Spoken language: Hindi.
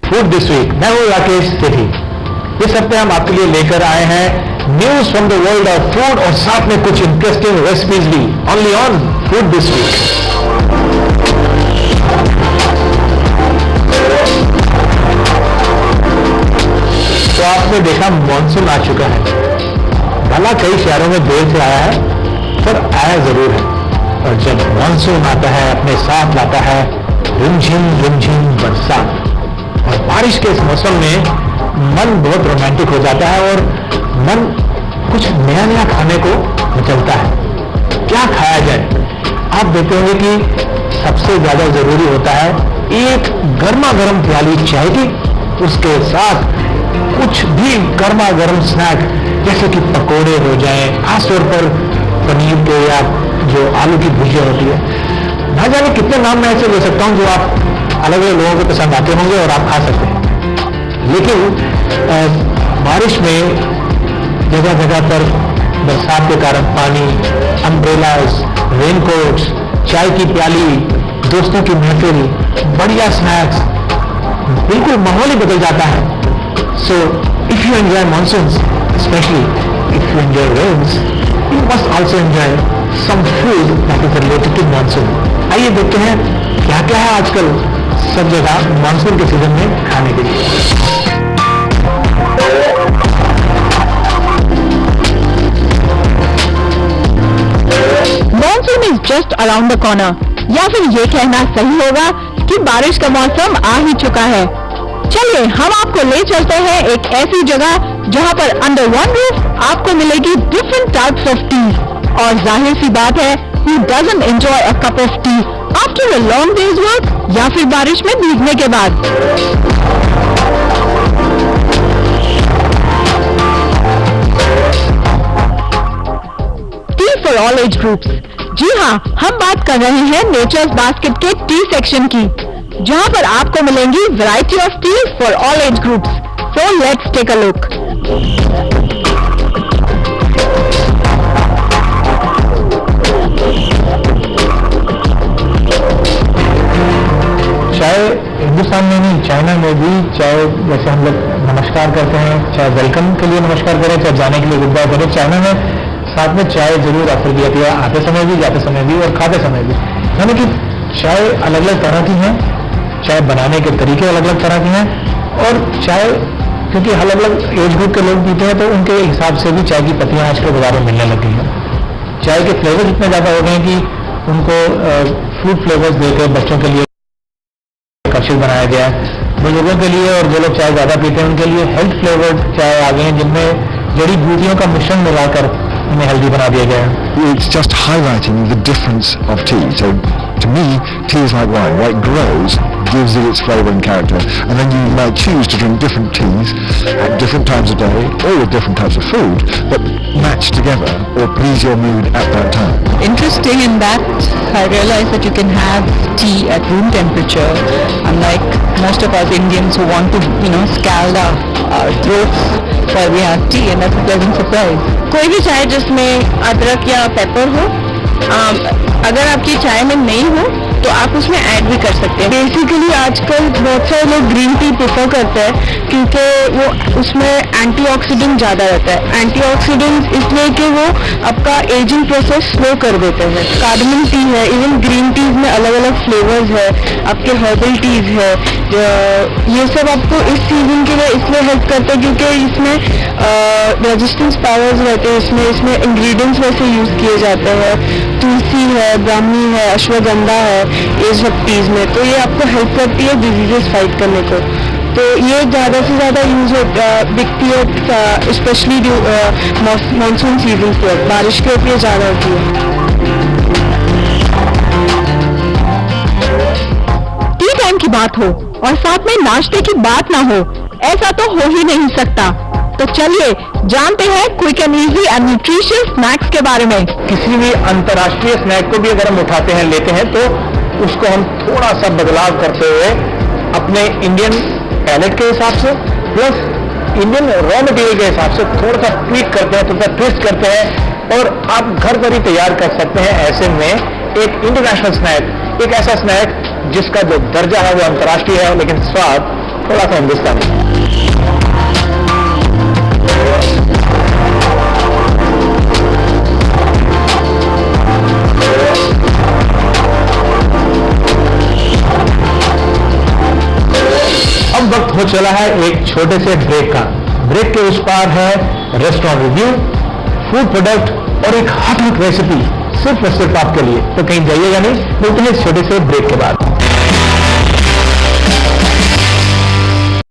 Food this week. मैं हूं राकेश सेठी। इस हफ्ते हम आपके लिए लेकर आए हैं news from the world of food और साथ में कुछ इंटरेस्टिंग रेसिपीज भी, only on food this week. तो आपने देखा मॉनसून आ चुका है। भला कई शहरों में देर से आया है, पर आया जरूर है। और जब मॉनसून आता है अपने साथ लाता है रिमझिम बरसात। और बारिश के इस मौसम में मन बहुत रोमांटिक हो जाता है और मन कुछ नया नया खाने को मचलता है। क्या खाया जाए? आप देखते होंगे कि सबसे ज्यादा जरूरी होता है एक गर्मा गर्म प्याली चाय की, उसके साथ कुछ भी गर्मा गर्म स्नैक जैसे कि पकोड़े हो जाए, खासतौर पर पनीर के या जो आलू की भुजिया होती है। ना जाने कितने नाम मैं ऐसे ले सकता हूं जो आप अलग अलग लोगों को पसंद आते होंगे और आप खा सकते हैं। लेकिन बारिश में जगह जगह पर बरसात के कारण पानी, अम्ब्रेलास, रेनकोट्स, चाय की प्याली, दोस्तों की महफिल, बढ़िया स्नैक्स, बिल्कुल माहौल ही बदल जाता है। So if you enjoy monsoons, specially if you enjoy rains, you must also enjoy some food that is related to monsoon. आइए देखते हैं क्या क्या है आजकल सब जगह मानसून के सीजन में खाने के लिए। Monsoon is just around the corner, या फिर ये कहना सही होगा कि बारिश का मौसम आ ही चुका है। चलिए हम आपको ले चलते हैं एक ऐसी जगह जहां पर अंडर वन रूफ आपको मिलेगी डिफरेंट टाइप्स ऑफ टी। और जाहिर सी बात है, who doesn't enjoy a cup of tea after a long day's work या फिर बारिश में भीगने के बाद। Tea for all age groups. जी हाँ, हम बात कर रहे हैं नेचर्स बास्केट के टी सेक्शन की, जहां पर आपको मिलेंगी variety of tea for all age groups. So let's take a look. चाहे हिंदुस्तान में नहीं, चाइना में भी चाहे जैसे हम लोग नमस्कार करते हैं, चाहे वेलकम के लिए नमस्कार करें, चाहे जाने के लिए गुड बाय करें, चाइना में साथ में चाय जरूर ऑफर किया जाती है, आते समय भी, जाते समय भी और खाते समय भी। यानी कि चाय अलग अलग तरह की है, चाय बनाने के तरीके अलग अलग तरह के हैं, और चाय क्योंकि अलग अलग एज ग्रुप के लोग पीते हैं तो उनके हिसाब से भी चाय की पत्तियां आजकल बाजार में मिलने लग गई हैं। चाय के फ्लेवर्स इतने ज़्यादा हो गए हैं कि उनको फ्रूट फ्लेवर्स देकर बच्चों के लिए आकर्षित बनाया गया है। बुजुर्गों के लिए और जो लोग चाय ज़्यादा पीते हैं उनके लिए हेल्थ फ्लेवर्ड चाय आ गए हैं, जिनमें जड़ी बूटियों का मिश्रण मिलाकर उन्हें हेल्दी बना दिया गया है। It's just highlighting the difference of tea. So to me, tea is like wine. What it grows gives it its flavour and character, and then you might choose to drink different teas at different times of day or with different types of food, but match together or please your mood at that time. Interesting in that I realized that you can have tea at room temperature, unlike most of us Indians who want to scald our throats while we have tea, and that's a pleasant surprise. कोई भी चाय जिसमें अदरक या पेपर हो, अगर आपकी चाय में नहीं हो तो आप उसमें ऐड भी कर सकते हैं। बेसिकली आजकल बहुत सारे लोग ग्रीन टी प्रेफर करते हैं क्योंकि वो उसमें एंटीऑक्सीडेंट ज़्यादा रहता है। एंटीऑक्सीडेंट इसलिए कि वो आपका एजिंग प्रोसेस स्लो कर देते हैं। कार्डमम टी है, इवन ग्रीन टीज में अलग अलग फ्लेवर्स है, आपके हर्बल टीज है, ये सब आपको इस सीजन के लिए इसलिए हेल्प करते हैं क्योंकि इसमें रेजिस्टेंस पावर्स रहते हैं। इसमें इंग्रेडिएंट्स वैसे यूज़ किए जाते हैं। तुलसी है, ब्राह्मी है, अश्वगंधा है, ये सब टीज में, तो ये आपको हेल्प करती है डिजीजेस फाइट करने को। तो ये ज़्यादा से ज़्यादा यूज दिखती है स्पेशली मानसून सीजन के वक्त, बारिश के वक्त ये ज़्यादा होती है। टी टाइम की बात हो और साथ में नाश्ते की बात ना हो, ऐसा तो हो ही नहीं सकता। तो चलिए जानते हैं quick and easy and nutritious snacks के बारे में। किसी भी अंतर्राष्ट्रीय स्नैक को भी अगर हम उठाते हैं, लेते हैं, तो उसको हम थोड़ा सा बदलाव करते हुए अपने इंडियन पैलेट के हिसाब से प्लस इंडियन रॉ मटेरियल के हिसाब से थोड़ा सा ट्वीक करते हैं, थोड़ा सा ट्विस्ट करते हैं और आप घर पर ही तैयार कर सकते हैं। ऐसे में एक इंटरनेशनल स्नैक, एक ऐसा स्नैक जिसका जो दर्जा है वो अंतर्राष्ट्रीय है, लेकिन स्वाद थोड़ा सा हिंदुस्तानी। अब वक्त हो चला है एक छोटे से ब्रेक का। ब्रेक के उस पार है रेस्टोरेंट रिव्यू, फूड प्रोडक्ट और एक हॉट रेसिपी सिर्फ और सिर्फ आपके लिए। तो कहीं जाइएगा नहीं, मिलते हैं इस छोटे से ब्रेक के बाद।